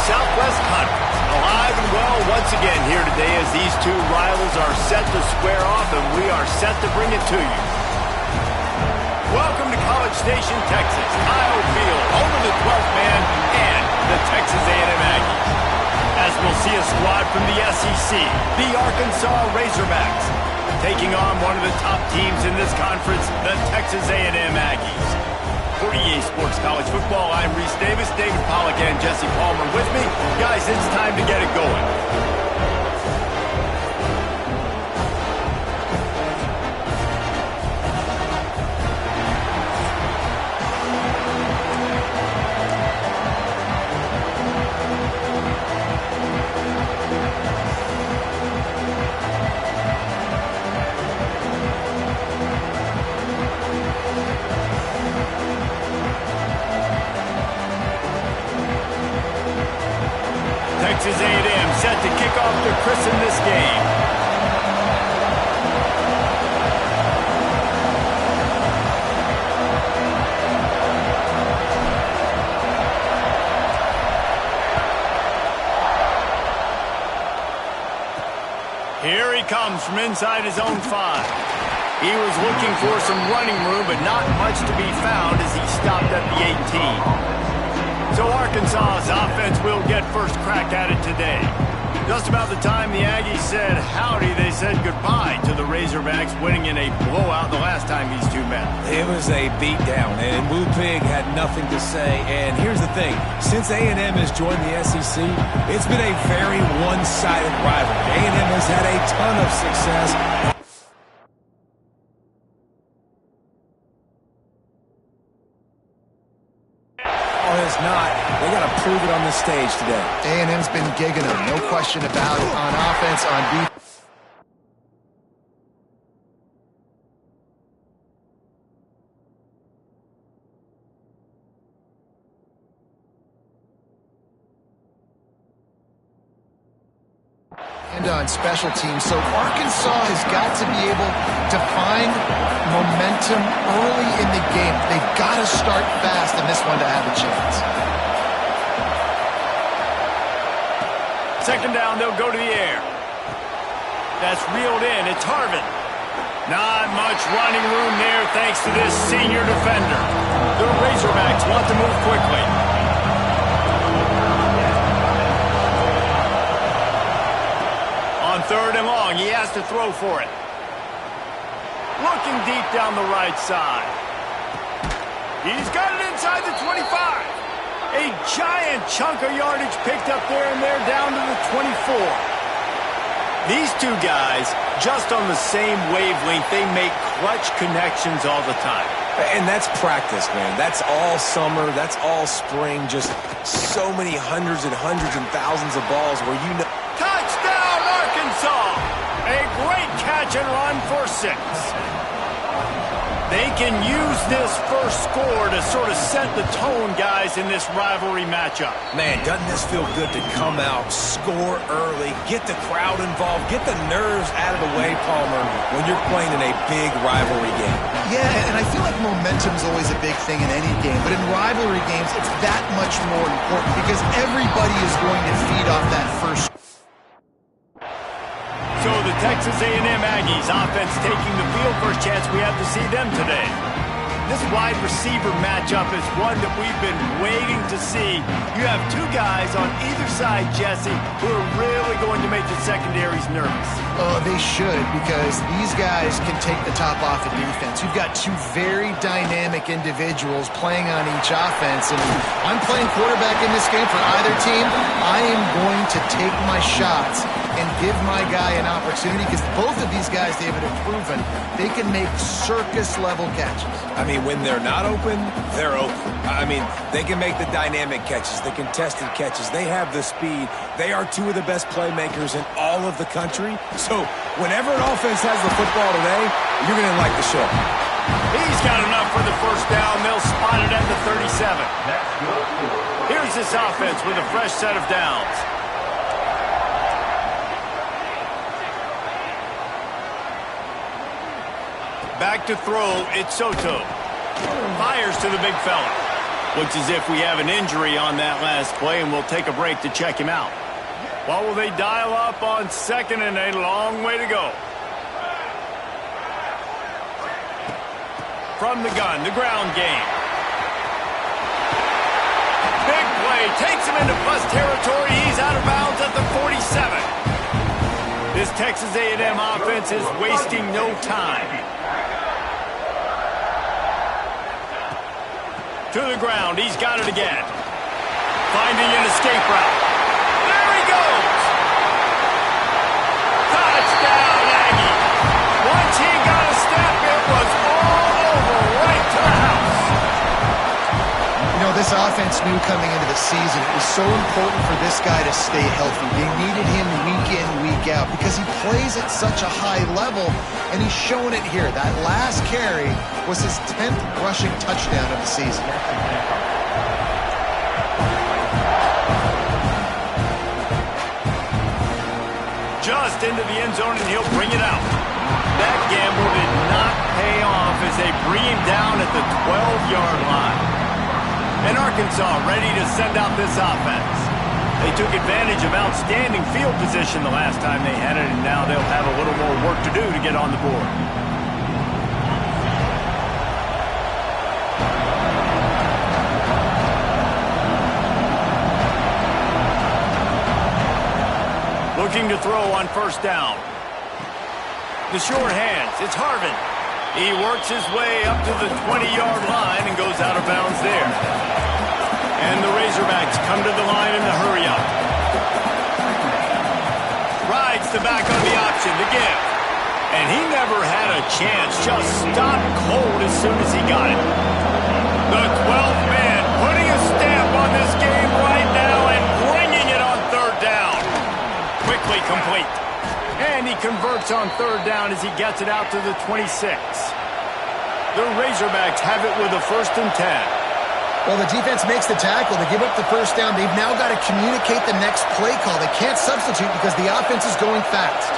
Southwest Conference. Alive and well once again here today as these two rivals are set to square off, and we are set to bring it to you. Welcome to College Station, Texas. Kyle Field, home of the 12th man and the Texas A&M Aggies. As we'll see a squad from the SEC, the Arkansas Razorbacks, taking on one of the top teams in this conference, the Texas A&M Aggies. For EA Sports College Football, I'm Reese Davis, David Pollack, and Jesse Palmer with me. Guys, it's time to get it going. Texas A&M set to kick off to christen this game. Here he comes from inside his own 5. He was looking for some running room, but not much to be found as he stopped at the 18. So Arkansas's offense will get first crack at it today. Just about the time the Aggies said howdy, they said goodbye to the Razorbacks, winning in a blowout the last time these two met. It was a beatdown, and Woo Pig had nothing to say. And here's the thing. Since A&M has joined the SEC, it's been a very one-sided rivalry. A&M has had a ton of success. Is not. They got to prove it on this stage today. A&M's been gigging them, no question about it, on offense, on defense. And on special teams. So Arkansas has got to be able to find momentum early in the game. They've got to start fast in this one to have a chance. Second down, they'll go to the air. That's reeled in. It's Harvin. Not much running room there thanks to this senior defender. The Razorbacks want to move quickly. On 3rd and long, he has to throw for it. Looking deep down the right side. He's got it inside the 25. A giant chunk of yardage picked up there, and they're down to the 24. These two guys, just on the same wavelength, they make clutch connections all the time. And that's practice, man. That's all summer. That's all spring. Just so many hundreds and thousands of balls where you know. Touchdown, Arkansas! A great catch and run for 6. They can use this first score to sort of set the tone, guys, in this rivalry matchup. Man, doesn't this feel good to come out, score early, get the crowd involved, get the nerves out of the way, Palmer, when you're playing in a big rivalry game? Yeah, and I feel like momentum's always a big thing in any game, but in rivalry games, it's that much more important because everybody is going to feed off that first. So the Texas A&M Aggies offense taking the field. First chance we have to see them today. This wide receiver matchup is one that we've been waiting to see. You have two guys on either side, Jesse, who are really going to make the secondaries nervous. Oh, they should, because these guys can take the top off the defense. You've got two very dynamic individuals playing on each offense, and I'm playing quarterback in this game for either team. I am going to take my shots and give my guy an opportunity, because both of these guys, David, have proven they can make circus-level catches. I mean, when they're not open, they're open. I mean, they can make the dynamic catches, the contested catches. They have the speed. They are two of the best playmakers in all of the country. So whenever an offense has the football today, you're going to like the show. He's got enough for the first down. They'll spot it at the 37. Here's this offense with a fresh set of downs. Back to throw, it's Soto. Fires to the big fella. Looks as if we have an injury on that last play, and we'll take a break to check him out. Well, will they dial up on second and a long way to go? From the gun, the ground game. Big play, takes him into plus territory. He's out of bounds at the 47. This Texas A&M offense is wasting no time. To the ground, he's got it again. Finding an escape route. There he goes! Touchdown, Aggie! Once he got a step, it was all over, right to the house. You know, this offense knew coming into the season it was so important for this guy to stay healthy. They needed him week in, week out because he plays at such a high level, and he's shown it here. That last carry was his 10th rushing touchdown of the season. Just into the end zone, and he'll bring it out. That gamble did not pay off as they bring him down at the 12-yard line. And Arkansas ready to send out this offense. They took advantage of outstanding field position the last time they had it, and now they'll have a little more work to do to get on the board. Looking to throw on first down. The short hands, it's Harvin. He works his way up to the 20-yard line and goes out of bounds there. And the Razorbacks come to the line in the hurry-up. Rides the back on the option to give. And he never had a chance, just stopped cold as soon as he got it. The 12th man putting a stamp on this game right now and bringing it on third down. Quickly complete. And he converts on third down as he gets it out to the 26. The Razorbacks have it with a 1st and 10. Well, the defense makes the tackle. They give up the first down. They've now got to communicate the next play call. They can't substitute because the offense is going fast.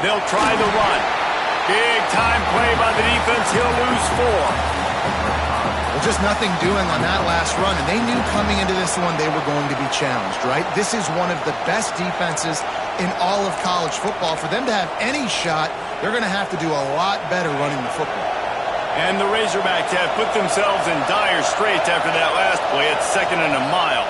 They'll try the run. Big time play by the defense. He'll lose 4. Well, just nothing doing on that last run, and they knew coming into this one they were going to be challenged, right? This is one of the best defenses in all of college football. For them to have any shot, they're going to have to do a lot better running the football. And the Razorbacks have put themselves in dire straits after that last play at 2nd and a mile.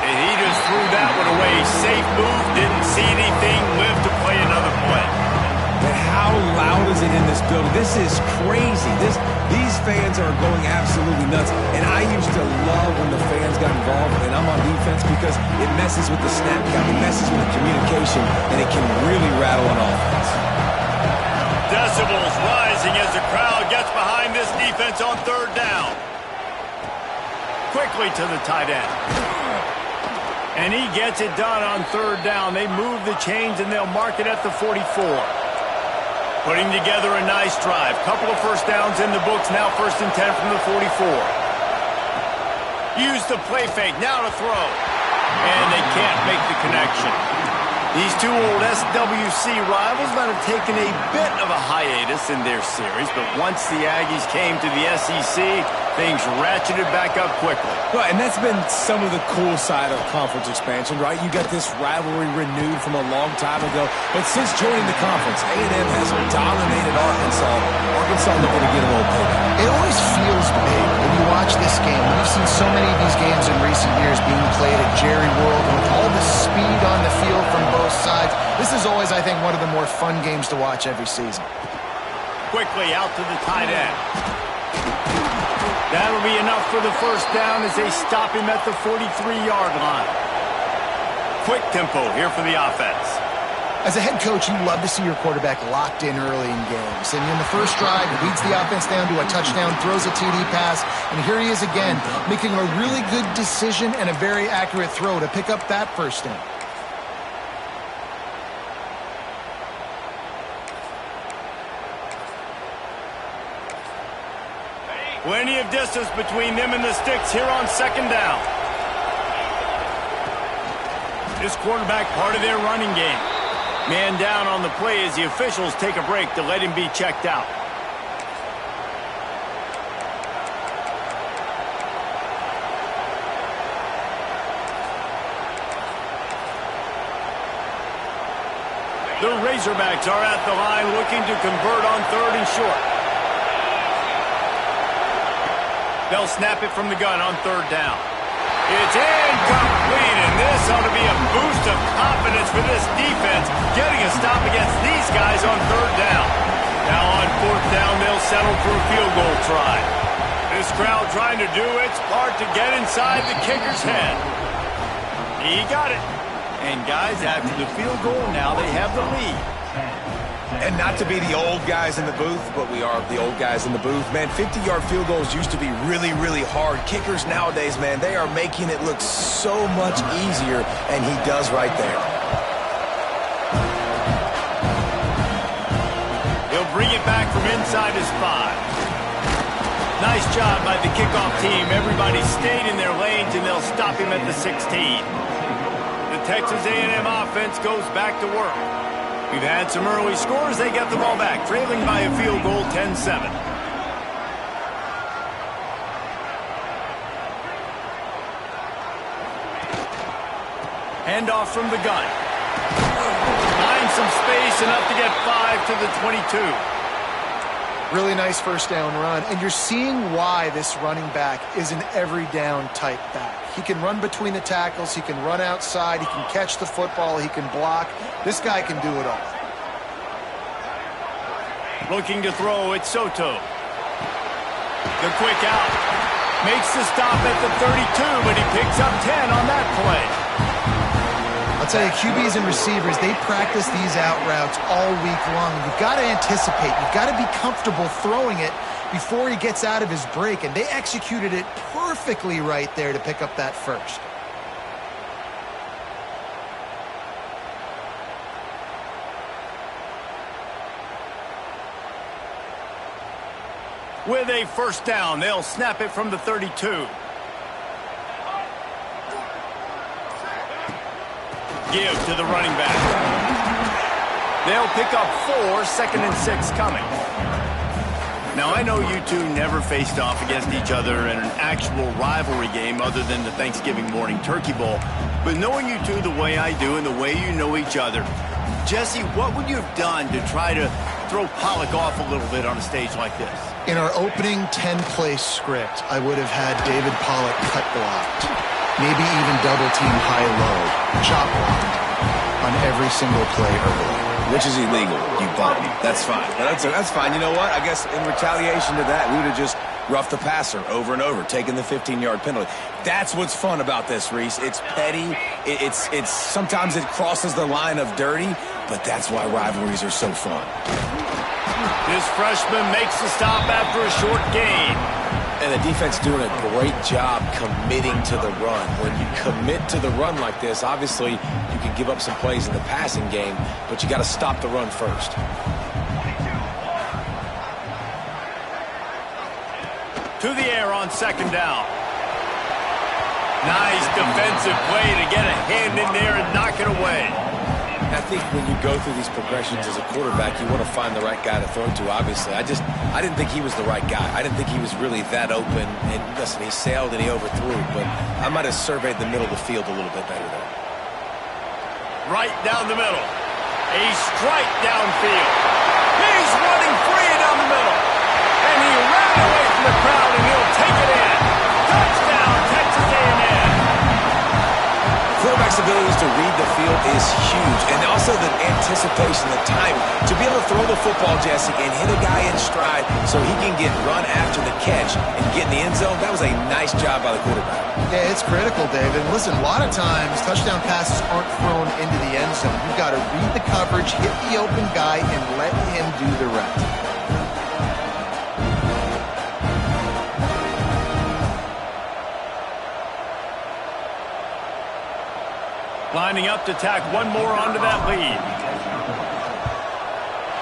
And he just threw that one away. Safe move, didn't see anything, lived to play another play. But how loud is it in this building? This is crazy. These fans are going absolutely nuts. And I used to love when the fans got involved, and I'm on defense because it messes with the snap count, it messes with the communication, and it can really rattle an offense. Decibels rising as the crowd gets behind this defense on third down. Quickly to the tight end. And he gets it done on third down. They move the chains, and they'll mark it at the 44. Putting together a nice drive. Couple of first downs in the books. Now 1st and 10 from the 44. Use the play fake. Now to throw. And they can't make the connection. These two old SWC rivals might have taken a bit of a hiatus in their series, but once the Aggies came to the SEC, things ratcheted back up quickly. Well, and that's been some of the cool side of conference expansion, right? You got this rivalry renewed from a long time ago, but since joining the conference, A&M has dominated Arkansas. Arkansas looking to get a little payback. It always feels big when you watch this game. We've seen so many of these games in recent years being played at Jerry World, and with all the speed on the field from both sides, this is always, I think, one of the more fun games to watch every season. Quickly out to the tight end. That'll be enough for the first down as they stop him at the 43-yard line. Quick tempo here for the offense. As a head coach, you love to see your quarterback locked in early in games. And in the first drive, he leads the offense down to a touchdown, throws a TD pass, and here he is again, making a really good decision and a very accurate throw to pick up that first down. Plenty of distance between them and the sticks here on second down. This quarterback part of their running game. Man down on the play as the officials take a break to let him be checked out. The Razorbacks are at the line looking to convert on 3rd and short. They'll snap it from the gun on 3rd down. It's incomplete, and this ought to be a boost of confidence for this defense, getting a stop against these guys on 3rd down. Now on 4th down, they'll settle for a field goal try. This crowd trying to do its part to get inside the kicker's head. He got it. And guys, after the field goal, now they have the lead. And not to be the old guys in the booth, but we are the old guys in the booth. Man, 50-yard field goals used to be really, really hard. Kickers nowadays, man, they are making it look so much easier, and he does right there. He'll bring it back from inside his 5. Nice job by the kickoff team. Everybody stayed in their lanes, and they'll stop him at the 16. The Texas A&M offense goes back to work. We've had some early scores. They get the ball back, trailing by a field goal, 10-7. Handoff from the gun. Finds some space, enough to get 5 to the 22. Really nice first down run, and you're seeing why this running back is an every down type back. He can run between the tackles, he can run outside, he can catch the football, he can block. This guy can do it all. Looking to throw, it's Soto. The quick out. Makes the stop at the 32, but he picks up 10 on that play. I'll tell you, QBs and receivers, they practice these out routes all week long. You've got to anticipate. You've got to be comfortable throwing it before he gets out of his break, and they executed it perfectly right there to pick up that first. With a first down, they'll snap it from the 32. Give to the running back. They'll pick up 4, 2nd and 6 coming. Now, I know you two never faced off against each other in an actual rivalry game other than the Thanksgiving morning turkey bowl. But knowing you two the way I do and the way you know each other, Jesse, what would you have done to try to throw Pollock off a little bit on a stage like this? In our opening 10-play script, I would have had David Pollock cut blocked, maybe even double team high-low, chop blocked on every single play early. Which is illegal, you bum. That's fine. But that's fine. You know what? I guess in retaliation to that, we would have just roughed the passer over and over, taking the 15-yard penalty. That's what's fun about this, Reese. It's petty. It's sometimes it crosses the line of dirty, but that's why rivalries are so fun. This freshman makes the stop after a short gain. And the defense doing a great job committing to the run. When you commit to the run like this, obviously you can give up some plays in the passing game, but you got to stop the run first. To the air on 2nd down. Nice defensive play to get a hand in there and knock it away. I think when you go through these progressions as a quarterback, you want to find the right guy to throw to, obviously. I didn't think he was the right guy. I didn't think he was really that open. And listen, he sailed and he overthrew, but I might have surveyed the middle of the field a little bit better there. Right down the middle. A strike downfield. He's running free down the middle. And he ran away from the crowd, and he'll take it in. Touchdown, Texas A&M. Quarterback's abilities to read the field is huge, and also the anticipation, the timing. To be able to throw the football, Jesse, and hit a guy in stride so he can get run after the catch and get in the end zone, that was a nice job by the quarterback. Yeah, it's critical, David. Listen, a lot of times touchdown passes aren't thrown into the end zone. You've got to read the coverage, hit the open guy, and let him do the rest. Lining up to tack one more onto that lead.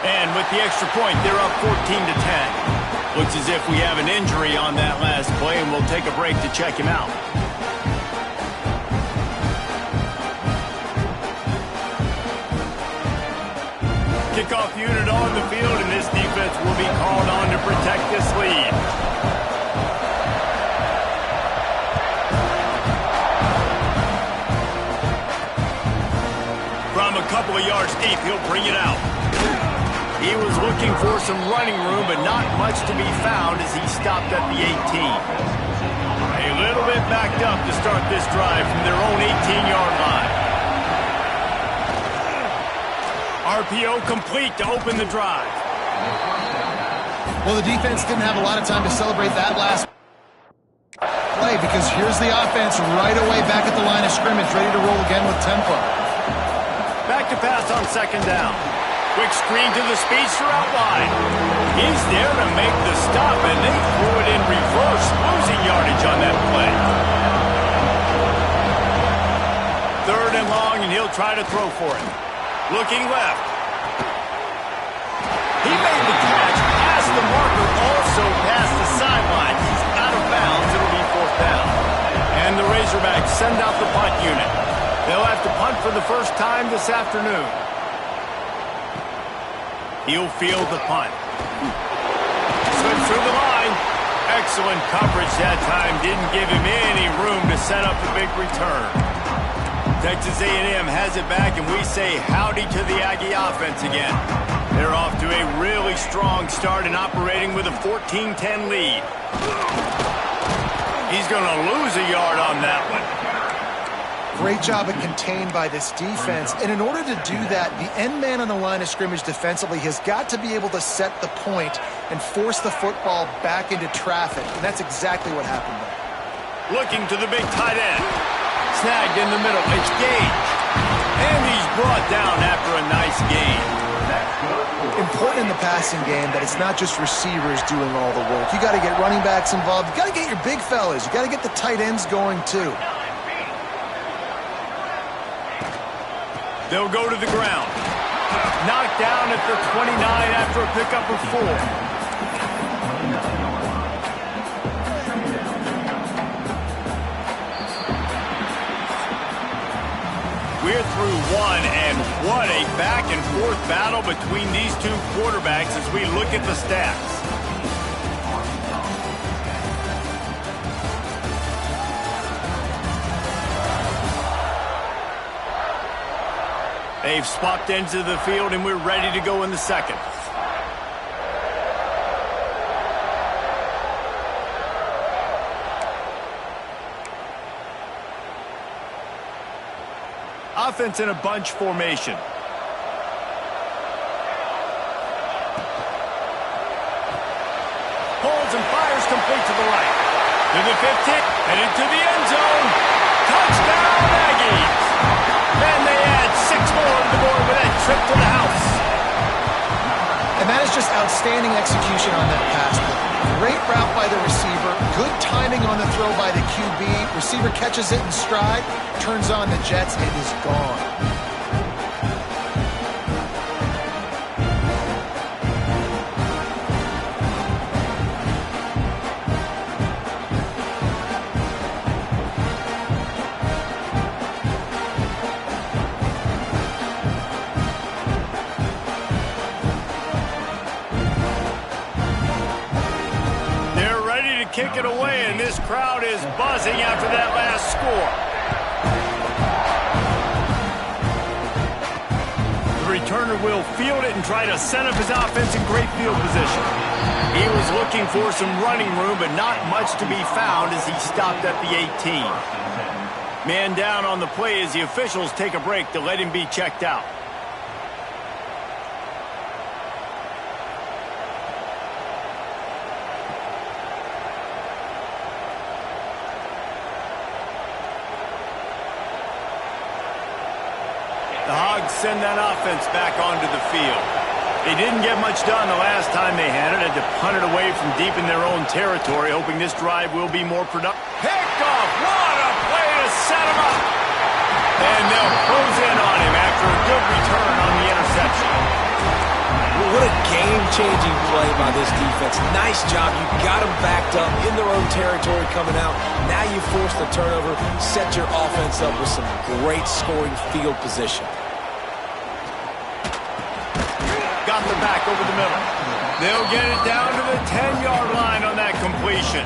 And with the extra point, they're up 14-10. Looks as if we have an injury on that last play, and we'll take a break to check him out. Kickoff unit on the field, and this defense will be called on to protect this lead. From a couple of yards deep, he'll bring it out. He was looking for some running room, but not much to be found as he stopped at the 18. A little bit backed up to start this drive from their own 18-yard line. RPO complete to open the drive. Well, the defense didn't have a lot of time to celebrate that last play because here's the offense right away back at the line of scrimmage, ready to roll again with tempo. Back to pass on second down. Quick screen to the speedster out wide. He's there to make the stop, and they threw it in reverse, losing yardage on that play. Third and long, and he'll try to throw for it. Looking left. He made the catch past the marker, also past the sideline. He's out of bounds. It'll be fourth down. And the Razorbacks send out the punt unit. They'll have to punt for the first time this afternoon. He'll field the punt. Slips through the line. Excellent coverage that time. Didn't give him any room to set up the big return. Texas A&M has it back, and we say howdy to the Aggie offense again. They're off to a really strong start and operating with a 14-10 lead. He's going to lose a yard on that one. Great job at contained by this defense. And in order to do that, the end man on the line of scrimmage defensively has got to be able to set the point and force the football back into traffic. And that's exactly what happened there. Looking to the big tight end. Snagged in the middle. It's Gage. And he's brought down after a nice gain. Important in the passing game that it's not just receivers doing all the work. You got to get running backs involved. You got to get your big fellas. You got to get the tight ends going too. They'll go to the ground. Knocked down at the 29 after a pickup of 4. We're through one, and what a back-and-forth battle between these two quarterbacks as we look at the stats. They've swapped ends of the field, and we're ready to go in the second. Offense in a bunch formation. Holds and fires complete to the right. To the 15, headed to the end zone. Touchdown, Aggies! And they add 6 more to the board with that trip to the house. And that is just outstanding execution on that pass. Great route by the receiver. Good timing on the throw by the QB. Receiver catches it in stride, turns on the jets, and is gone. Kick it away, and this crowd is buzzing after that last score. The returner will field it and try to set up his offense in great field position. He was looking for some running room, but not much to be found as he stopped at the 18. Man down on the play as the officials take a break to let him be checked out. The Hogs send that offense back onto the field. They didn't get much done the last time they had it. Had to punt it away from deep in their own territory, hoping this drive will be more productive. Picked off! What a play to set him up! And they'll close in on him after a good return on the interception. What a game-changing play by this defense. Nice job. You got them backed up in their own territory coming out. Now you force the turnover, set your offense up with some great scoring field position. the back over the middle. They'll get it down to the 10-yard line on that completion.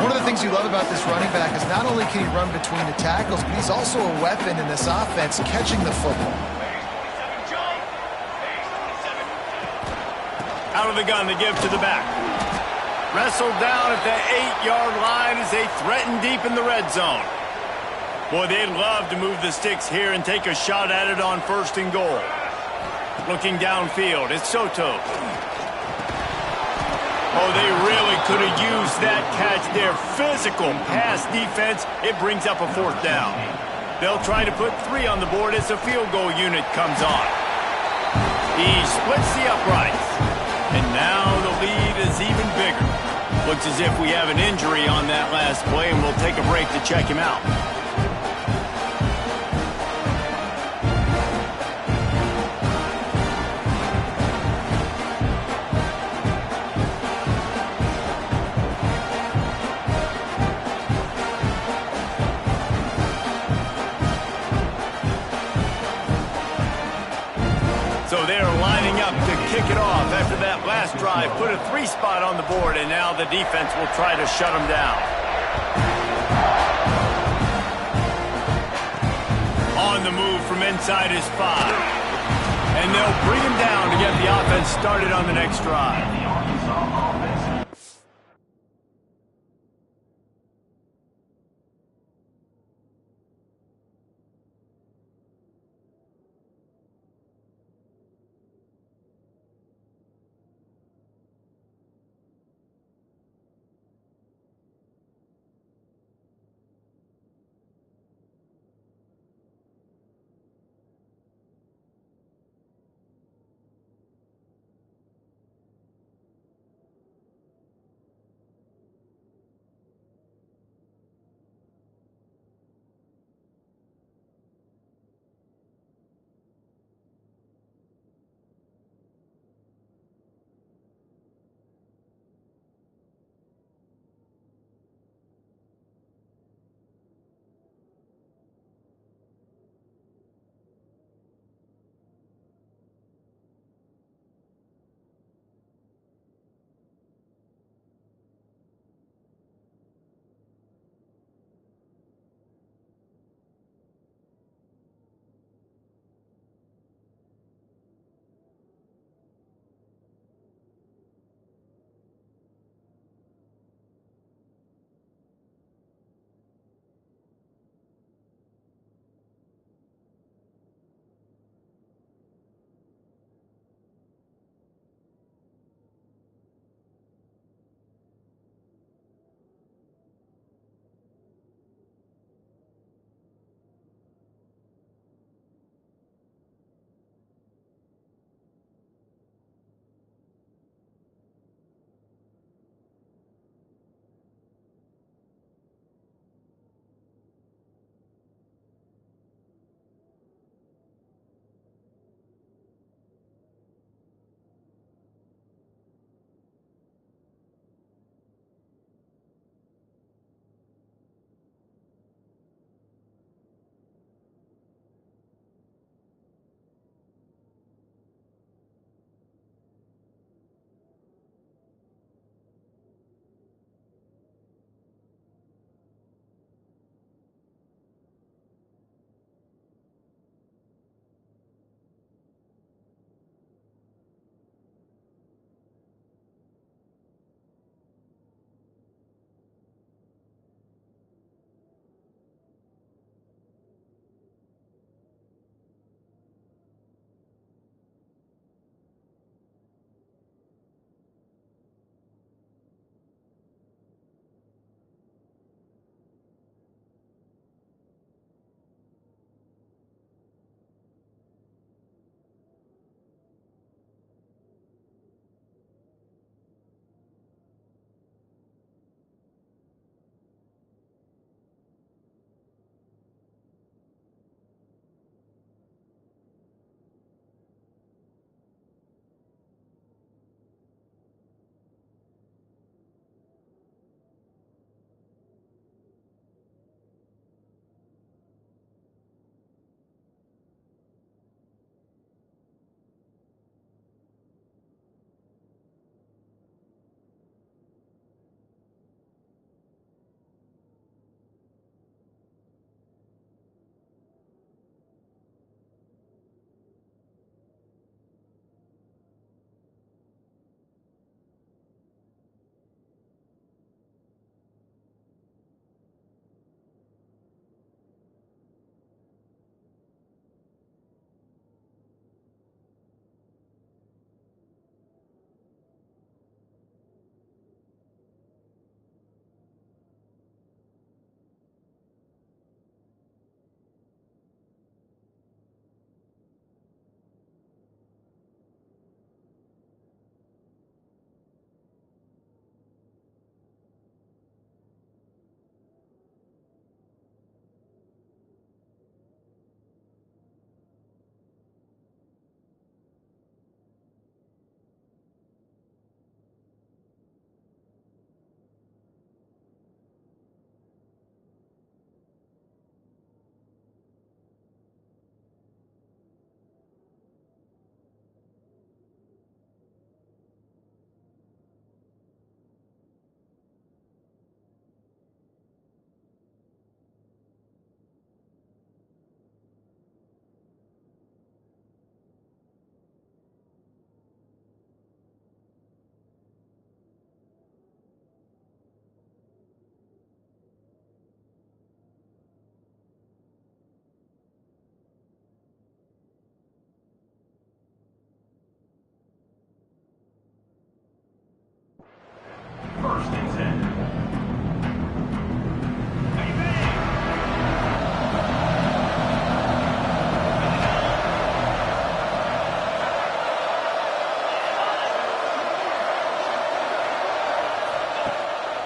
One of the things you love about this running back is not only can he run between the tackles, but he's also a weapon in this offense catching the football. Out of the gun to give to the back. Wrestled down at the 8-yard line as they threaten deep in the red zone. Boy, they'd love to move the sticks here and take a shot at it on 1st and goal. Looking downfield, it's Soto. Oh, they really could have used that catch there. Physical pass defense. It brings up a 4th down. They'll try to put 3 on the board as the field goal unit comes on. He splits the uprights. And now the lead is even bigger. Looks as if we have an injury on that last play, and we'll take a break to check him out. So they're lining up to kick it off after that last drive. Put a 3 spot on the board, and now the defense will try to shut them down. On the move from inside his 5. And they'll bring him down to get the offense started on the next drive.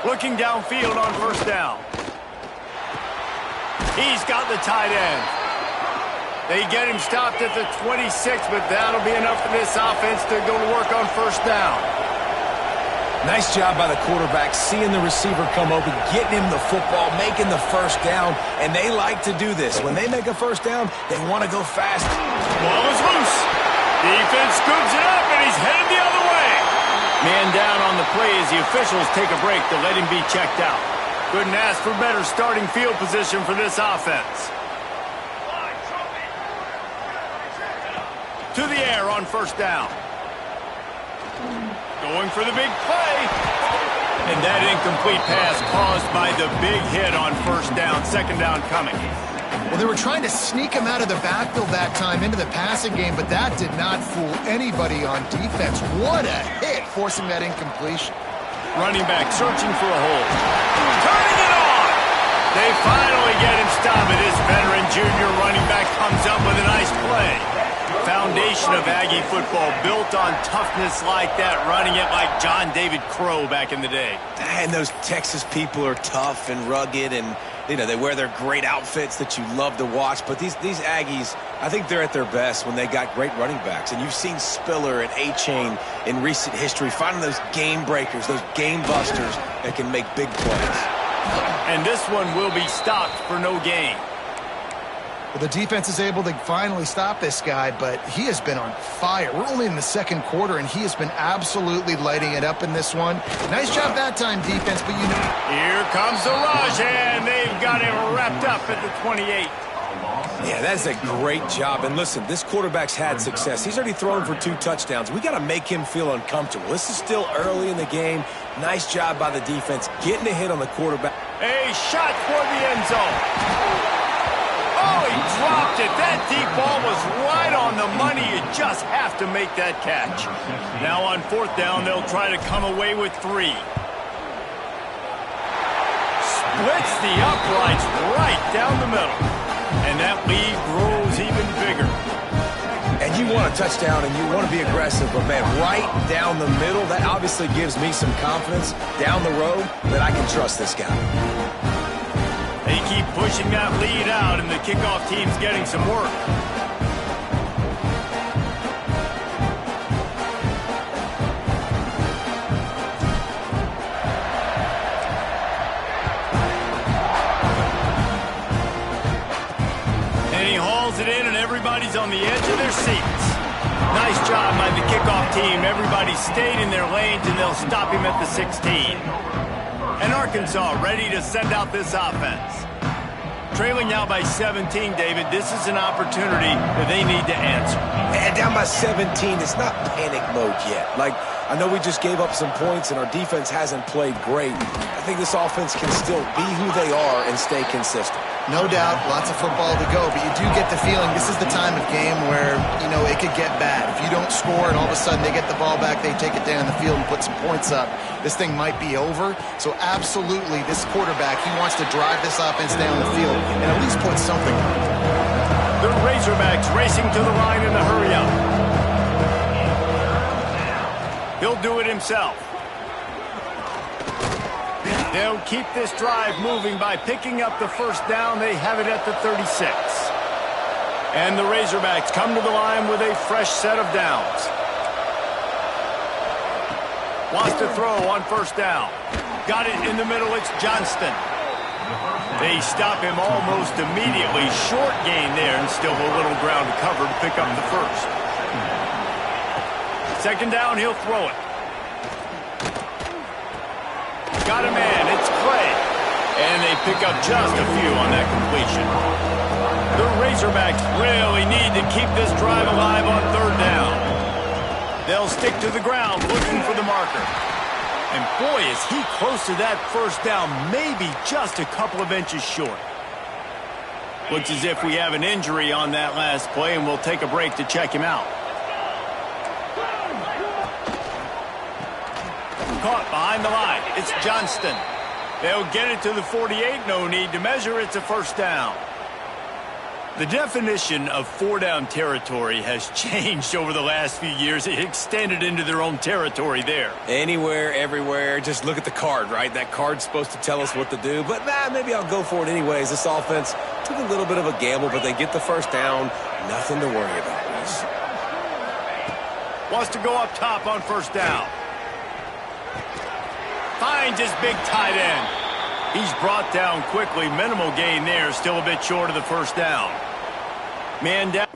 Looking downfield on first down. He's got the tight end. They get him stopped at the 26, but that'll be enough for this offense to go to work on first down. Nice job by the quarterback, seeing the receiver come open, getting him the football, making the first down, and they like to do this. When they make a first down, they want to go fast. Ball is loose. Defense scoops it up, and he's headed the other way. Man down on the play as the officials take a break to let him be checked out. Couldn't ask for better starting field position for this offense. To the air on first down. Going for the big play. And that incomplete pass caused by the big hit on first down. Second down coming. Well, they were trying to sneak him out of the backfield that time into the passing game, but that did not fool anybody on defense. What a hit, forcing that incompletion. Running back searching for a hole. Turning it on! They finally get him stopped, and this veteran junior running back comes up with a nice play. Foundation of Aggie football built on toughness like that, running it like John David Crow back in the day. And those Texas people are tough and rugged, and you know they wear their great outfits that you love to watch. But these Aggies, I think they're at their best when they got great running backs. And you've seen Spiller and A-Chain in recent history finding those game breakers, those game busters that can make big plays. And this one will be stopped for no gain. Well, the defense is able to finally stop this guy, but he has been on fire. We're only in the second quarter, and he has been absolutely lighting it up in this one. Nice job that time, defense, but you know. Here comes the rush, and they've got him wrapped up at the 28. Yeah, that's a great job. And listen, this quarterback's had success. He's already thrown for 2 touchdowns. We got to make him feel uncomfortable. This is still early in the game. Nice job by the defense getting a hit on the quarterback. A shot for the end zone. Oh, he dropped it. That deep ball was right on the money. You just have to make that catch. Now on fourth down, they'll try to come away with 3. Splits the uprights right down the middle. And that lead grows even bigger. And you want a touchdown and you want to be aggressive, but man, right down the middle, that obviously gives me some confidence down the road that I can trust this guy. They keep pushing that lead out, and the kickoff team's getting some work. And he hauls it in, and everybody's on the edge of their seats. Nice job by the kickoff team. Everybody stayed in their lanes, and they'll stop him at the 16. And Arkansas ready to send out this offense. Trailing now by 17, David. This is an opportunity that they need to answer. And down by 17, it's not panic mode yet. Like, I know we just gave up some points and our defense hasn't played great. I think this offense can still be who they are and stay consistent. No doubt, lots of football to go, but you do get the feeling this is the time of game where, you know, it could get bad. If you don't score and all of a sudden they get the ball back, they take it down the field and put some points up, this thing might be over. So absolutely, this quarterback, he wants to drive this offense down the field and at least put something on it. The Razorbacks racing to the line in the hurry up. He'll do it himself. They'll keep this drive moving by picking up the first down. They have it at the 36. And the Razorbacks come to the line with a fresh set of downs. Wants to throw on first down. Got it in the middle. It's Johnston. They stop him almost immediately. Short gain there and still a little ground to cover to pick up the first. Second down, he'll throw it. Got a man, it's Clay. And they pick up just a few on that completion. The Razorbacks really need to keep this drive alive on third down. They'll stick to the ground looking for the marker. And boy, is he close to that first down, maybe just a couple of inches short. Looks as if we have an injury on that last play, and we'll take a break to check him out. Caught behind the line. It's Johnston. They'll get it to the 48. No need to measure. It's a first down. The definition of four-down territory has changed over the last few years. It extended into their own territory there. Anywhere, everywhere. Just look at the card, right? That card's supposed to tell us what to do. But, maybe I'll go for it anyways. This offense took a little bit of a gamble, but they get the first down. Nothing to worry about, Reese. Wants to go up top on first down. Finds his big tight end. He's brought down quickly. Minimal gain there. Still a bit short of the first down. Man down.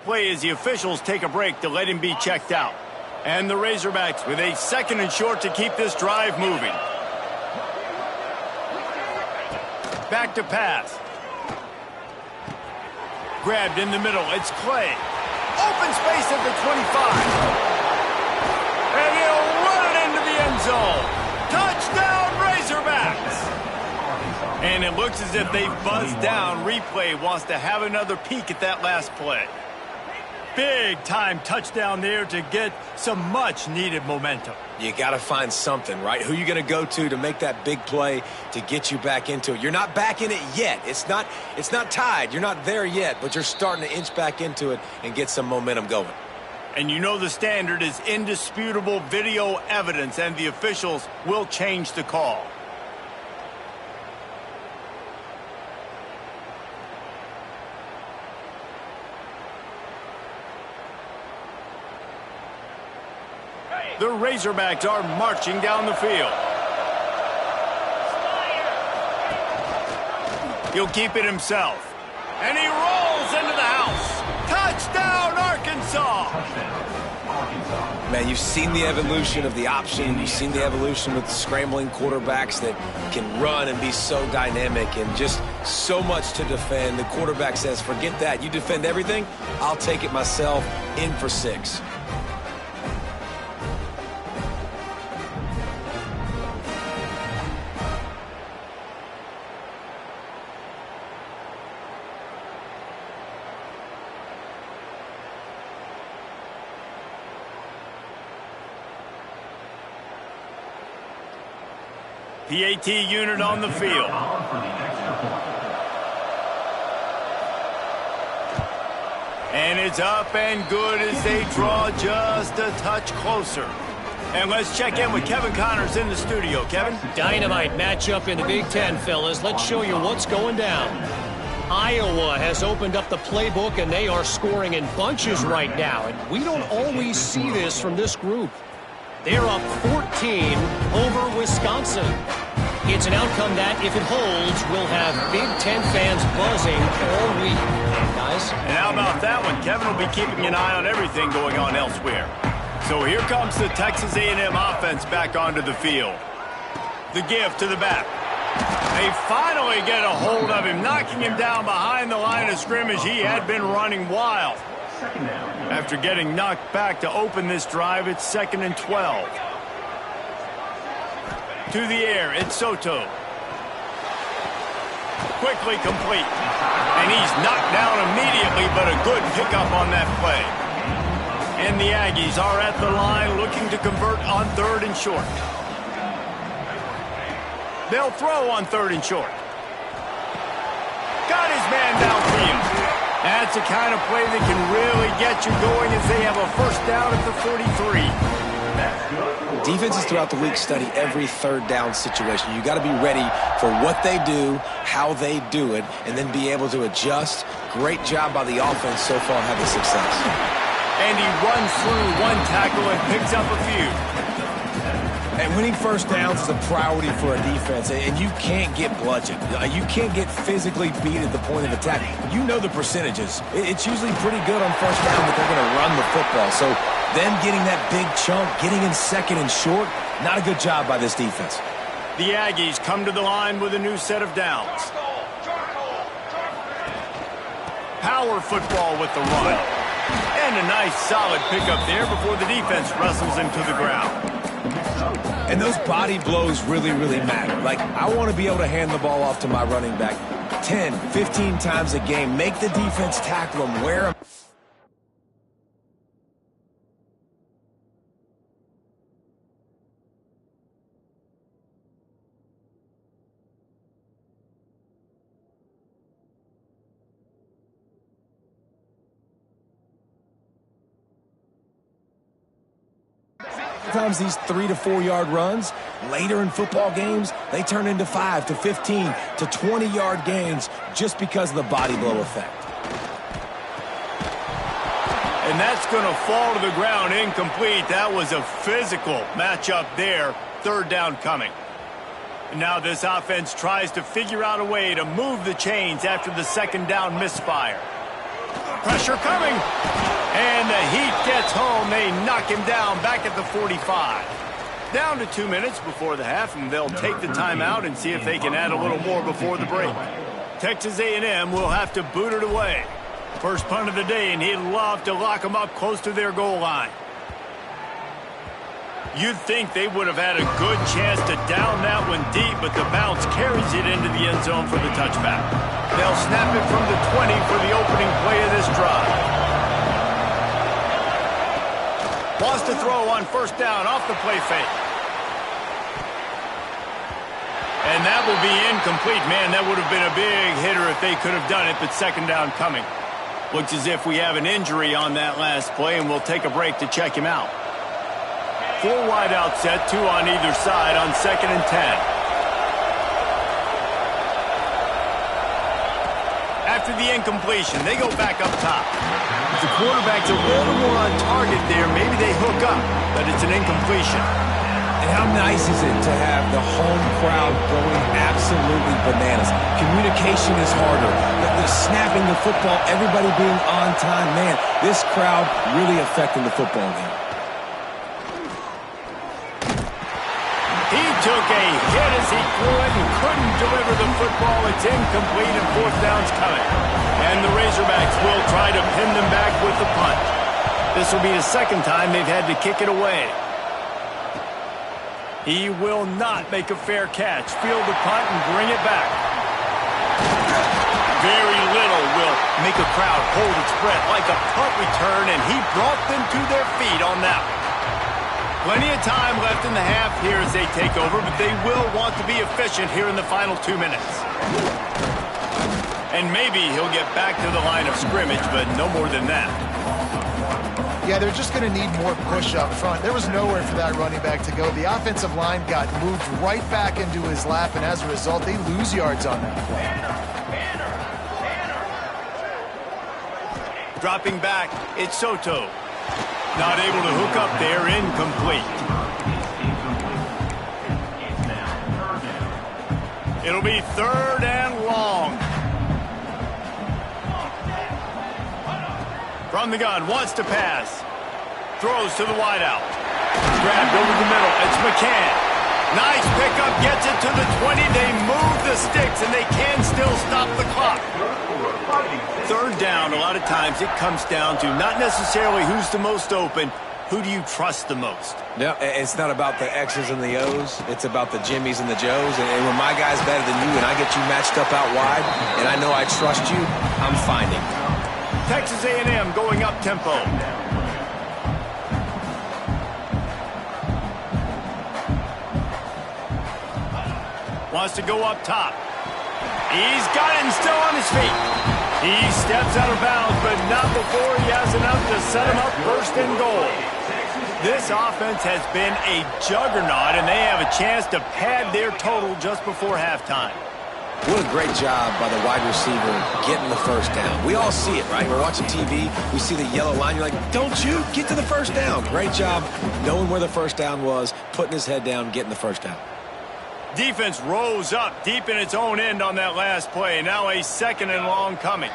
Play as the officials take a break to let him be checked out. And the Razorbacks with a second and short to keep this drive moving. Back to pass. Grabbed in the middle. It's Clay. Open space at the 25. And he'll run it into the end zone. Touchdown, Razorbacks! And it looks as if they've buzzed down. Replay wants to have another peek at that last play. Big-time touchdown there to get some much-needed momentum. You got to find something, right? Who you going to go to make that big play to get you back into it? You're not back in it yet. It's not tied. You're not there yet, but you're starting to inch back into it and get some momentum going. And you know the standard is indisputable video evidence, and the officials will change the call. The Razorbacks are marching down the field. He'll keep it himself. And he rolls into the house. Touchdown, Arkansas! Man, you've seen the evolution of the option. You've seen the evolution with the scrambling quarterbacks that can run and be so dynamic and just so much to defend. The quarterback says, forget that. You defend everything, I'll take it myself. In for 6. PAT unit on the field. And it's up and good as they draw just a touch closer. And let's check in with Kevin Connors in the studio. Kevin? Dynamite matchup in the Big Ten, fellas. Let's show you what's going down. Iowa has opened up the playbook, and they are scoring in bunches right now. And we don't always see this from this group. They're up 14 over Wisconsin. It's an outcome that, if it holds, will have Big Ten fans buzzing all week. Guys? And how about that one? Kevin will be keeping an eye on everything going on elsewhere. So here comes the Texas A&M offense back onto the field. The give to the back. They finally get a hold of him, knocking him down behind the line of scrimmage. He had been running wild. After getting knocked back to open this drive, it's 2nd and 12. To the air, it's Soto. Quickly complete. And he's knocked down immediately, but a good pickup on that play. And the Aggies are at the line looking to convert on 3rd and short. They'll throw on 3rd and short. Got his man downfield. That's the kind of play that can really get you going as they have a first down at the 43. Defenses throughout the week study every 3rd down situation. You got to be ready for what they do, how they do it, and then be able to adjust. Great job by the offense so far having success. And he runs through one tackle and picks up a few. And winning first downs is a priority for a defense, and you can't get bludgeoned. You can't get physically beat at the point of attack. You know the percentages. It's usually pretty good on first down that they're going to run the football. So them getting that big chunk, getting in 2nd and short, not a good job by this defense. The Aggies come to the line with a new set of downs. Power football with the run. And a nice solid pickup there before the defense wrestles him to the ground. And those body blows really, really matter. Like, I want to be able to hand the ball off to my running back 10, 15 times a game. Make the defense tackle him, wear him. Sometimes these 3 to 4 yard runs later in football games, they turn into 5 to 15 to 20 yard gains just because of the body blow effect. And that's going to fall to the ground incomplete. That was a physical matchup there. 3rd down coming. And now this offense tries to figure out a way to move the chains after the 2nd down misfire. Pressure coming. And the heat gets home. They knock him down back at the 45. Down to 2 minutes before the half, and they'll take the timeout and see if they can add a little more before the break. Texas A&M will have to boot it away. First punt of the day, and he'd love to lock them up close to their goal line. You'd think they would have had a good chance to down that one deep, but the bounce carries it into the end zone for the touchback. They'll snap it from the 20 for the opening play of this drive. Wants to throw on first down off the play fake. And that will be incomplete. Man, that would have been a big hitter if they could have done it, but 2nd down coming. Looks as if we have an injury on that last play, and we'll take a break to check him out. 4 wide out set, 2 on either side on 2nd and 10. After the incompletion, they go back up top. If the quarterback's a little more on target there, maybe they hook up, but it's an incompletion. And how nice is it to have the home crowd going absolutely bananas? Communication is harder. The snapping the football, everybody being on time. Man, this crowd really affecting the football game. He took a hit as he threw it and couldn't deliver the football. It's incomplete and 4th down's coming. And the Razorbacks will try to pin them back with the punt. This will be the 2nd time they've had to kick it away. He will not make a fair catch. Field the punt and bring it back. Very little will make a crowd hold its breath like a punt return, and he brought them to their feet on that one. Plenty of time left in the half here as they take over, but they will want to be efficient here in the final 2 minutes. And maybe he'll get back to the line of scrimmage, but no more than that. Yeah, they're just going to need more push up front. There was nowhere for that running back to go. The offensive line got moved right back into his lap, and as a result, they lose yards on that play. Dropping back, it's Soto. Not able to hook up there, incomplete. It'll be 3rd and long. From the gun, wants to pass. Throws to the wideout. Grabbed over the middle. It's McCann. Nice pickup. Gets it to the 20. They move the sticks, and they can still stop the clock. 3rd down, a lot of times it comes down to not necessarily who's the most open, who do you trust the most? Yeah, it's not about the X's and the O's. It's about the Jimmys and the Joes. And when my guy's better than you and I get you matched up out wide and I know I trust you, I'm finding. Texas A&M going up tempo. Wants to go up top. He's got it and still on his feet. He steps out of bounds, but not before he has enough to set him up 1st and goal. This offense has been a juggernaut, and they have a chance to pad their total just before halftime. What a great job by the wide receiver getting the 1st down. We all see it, right? We're watching TV. We see the yellow line. You're like, don't you get to the 1st down. Great job knowing where the 1st down was, putting his head down, getting the 1st down. Defense rose up deep in its own end on that last play. Now a 2nd and long coming.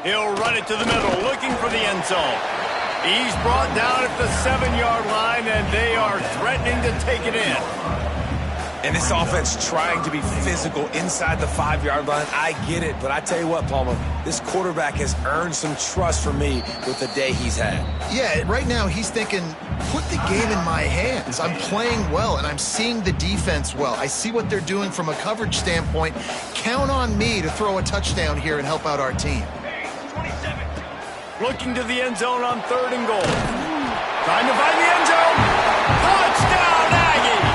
He'll run it to the middle, looking for the end zone. He's brought down at the 7-yard line, and they are threatening to take it in. And this offense trying to be physical inside the 5-yard line. I get it, but I tell you what, Palmer, this quarterback has earned some trust from me with the day he's had. Yeah, right now he's thinking, put the game in my hands. I'm playing well, and I'm seeing the defense well. I see what they're doing from a coverage standpoint. Count on me to throw a touchdown here and help out our team. Looking to the end zone on 3rd and goal. Trying to find the end zone. Touchdown, Aggie!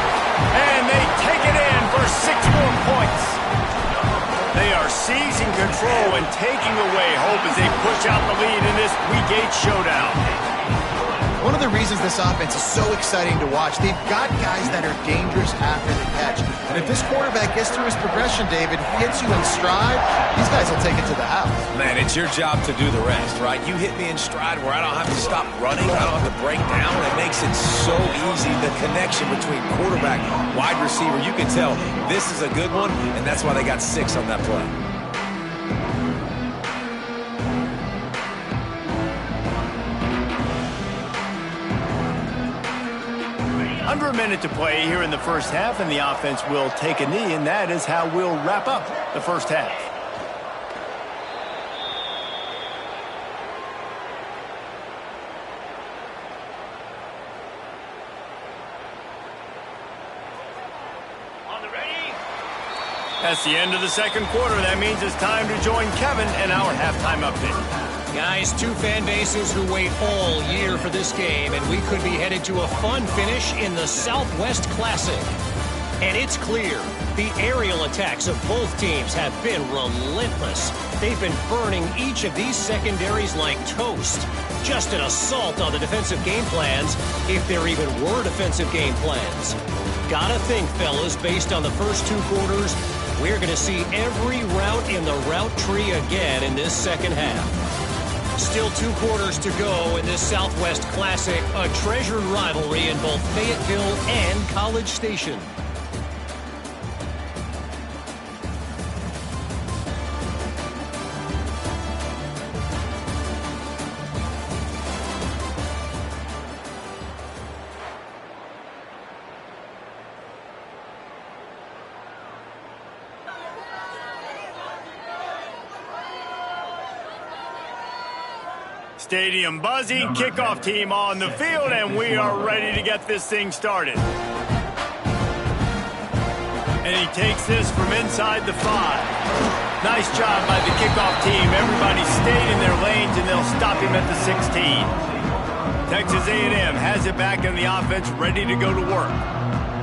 And they take it in for 6 more points. They are seizing control and taking away hope as they push out the lead in this Week 8 showdown. One of the reasons this offense is so exciting to watch, they've got guys that are dangerous after the catch. And if this quarterback gets through his progression, David, hits you in stride, these guys will take it to the house. Man, it's your job to do the rest, right? You hit me in stride where I don't have to stop running. I don't have to break down. It makes it so easy. The connection between quarterback, wide receiver, you can tell this is a good one, and that's why they got 6 on that play. Under a minute to play here in the 1st half, and the offense will take a knee, and that is how we'll wrap up the 1st half. That's the end of the 2nd quarter. That means it's time to join Kevin and our halftime update. Guys, 2 fan bases who wait all year for this game, and we could be headed to a fun finish in the Southwest Classic. And it's clear, the aerial attacks of both teams have been relentless. They've been burning each of these secondaries like toast. Just an assault on the defensive game plans, if there even were defensive game plans. Gotta think, fellas, based on the first 2 quarters, we're going to see every route in the route tree again in this 2nd half. Still 2 quarters to go in this Southwest Classic, a treasured rivalry in both Fayetteville and College Station. Stadium buzzing, kickoff team on the field, and we are ready to get this thing started. And he takes this from inside the 5. Nice job by the kickoff team. Everybody stayed in their lanes, and they'll stop him at the 16. Texas A&M has it back in the offense, ready to go to work.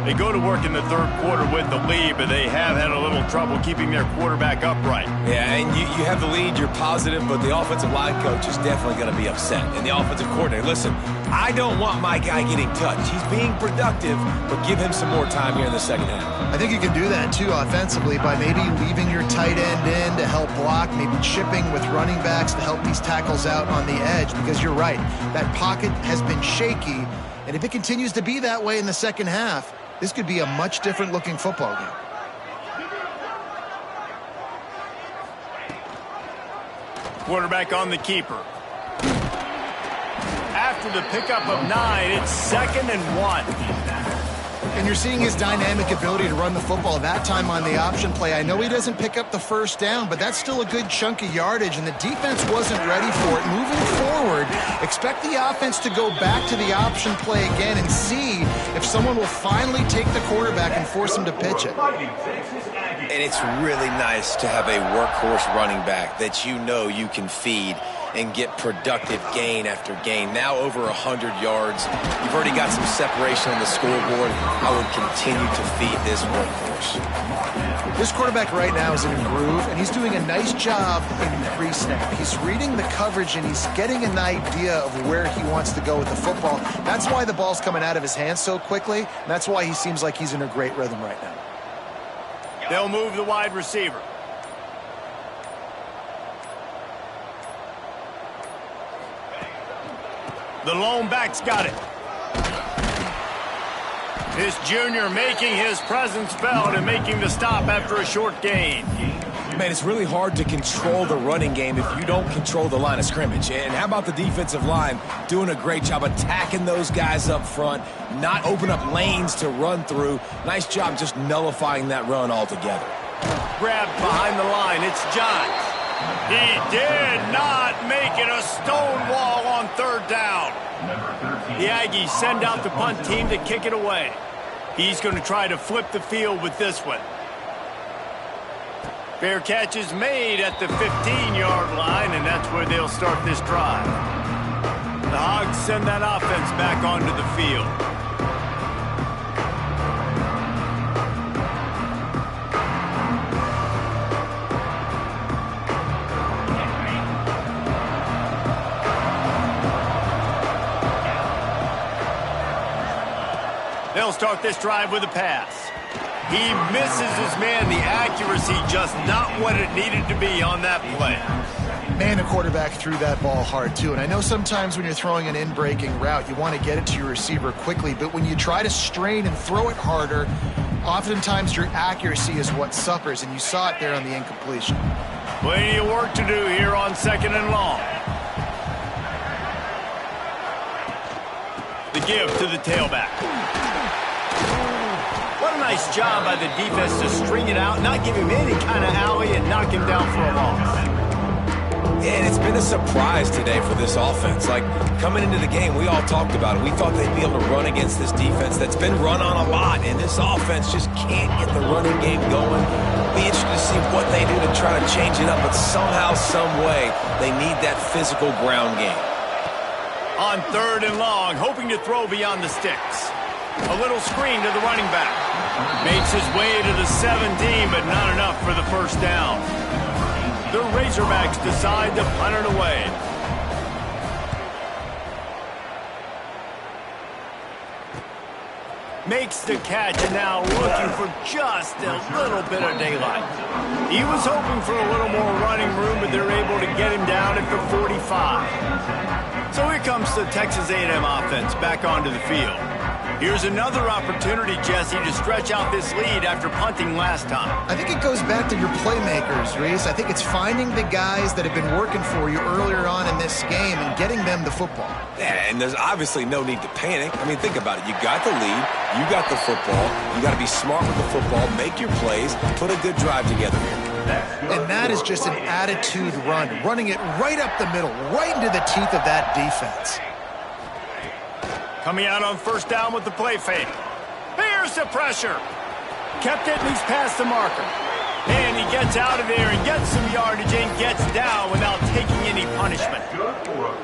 They go to work in the third quarter with the lead, but they have had a little trouble keeping their quarterback upright. Yeah, and you have the lead, you're positive, but the offensive line coach is definitely going to be upset. And the offensive coordinator, listen, I don't want my guy getting touched. He's being productive, but give him some more time here in the second half. I think you can do that, too, offensively, by maybe leaving your tight end in to help block, maybe chipping with running backs to help these tackles out on the edge, because you're right, that pocket has been shaky, and if it continues to be that way in the second half, this could be a much different looking football game. Quarterback on the keeper. After the pickup of 9, it's 2nd and 1. And you're seeing his dynamic ability to run the football, that time on the option play. I know he doesn't pick up the first down, but that's still a good chunk of yardage, and the defense wasn't ready for it. Moving forward, expect the offense to go back to the option play again and see if someone will finally take the quarterback and force him to pitch it. And it's really nice to have a workhorse running back that you know you can feed and get productive gain after gain. Now over 100 yards. You've already got some separation on the scoreboard. I would continue to feed this workhorse. This quarterback right now is in a groove, and he's doing a nice job in pre-snap. He's reading the coverage, and he's getting an idea of where he wants to go with the football. That's why the ball's coming out of his hands so quickly, and that's why he seems like he's in a great rhythm right now. They'll move the wide receiver. The lone back's got it. This junior making his presence felt and making the stop after a short gain. Man, it's really hard to control the running game if you don't control the line of scrimmage. And how about the defensive line doing a great job attacking those guys up front, not open up lanes to run through. Nice job just nullifying that run altogether. Grabbed behind the line. It's Johns. He did not make it a stone wall on 3rd down. The Aggies send out the punt team to kick it away. He's going to try to flip the field with this one. Fair catch is made at the 15-yard line, and that's where they'll start this drive. The Hogs send that offense back onto the field. They'll start this drive with a pass. He misses his man. The accuracy just not what it needed to be on that play. Man, the quarterback threw that ball hard, too. And I know sometimes when you're throwing an in-breaking route, you want to get it to your receiver quickly. But when you try to strain and throw it harder, oftentimes your accuracy is what suffers. And you saw it there on the incompletion. Plenty of work to do here on 2nd and long. The give to the tailback. What a nice job by the defense to string it out, not give him any kind of alley, and knock him down for a loss. And it's been a surprise today for this offense. Like, coming into the game, we all talked about it. We thought they'd be able to run against this defense that's been run on a lot, and this offense just can't get the running game going. Be interested to see what they do to try to change it up, but somehow, some way, they need that physical ground game. On 3rd and long, hoping to throw beyond the sticks. A little screen to the running back. Makes his way to the 17, but not enough for the first down. The Razorbacks decide to punt it away. Makes the catch, and now looking for just a little bit of daylight. He was hoping for a little more running room, but they're able to get him down at the 45. So here comes the Texas A&M offense back onto the field. Here's another opportunity, Jesse, to stretch out this lead after punting last time. I think it goes back to your playmakers, Reese. I think it's finding the guys that have been working for you earlier on in this game and getting them the football. Yeah, and there's obviously no need to panic. I mean, think about it. You got the lead. You got the football. You got to be smart with the football, make your plays, put a good drive together here. And that is just an attitude run, running it right up the middle, right into the teeth of that defense. Coming out on 1st down with the play fake. Here's the pressure. Kept it, and he's past the marker. And he gets out of there and gets some yardage and gets down without taking any any punishment.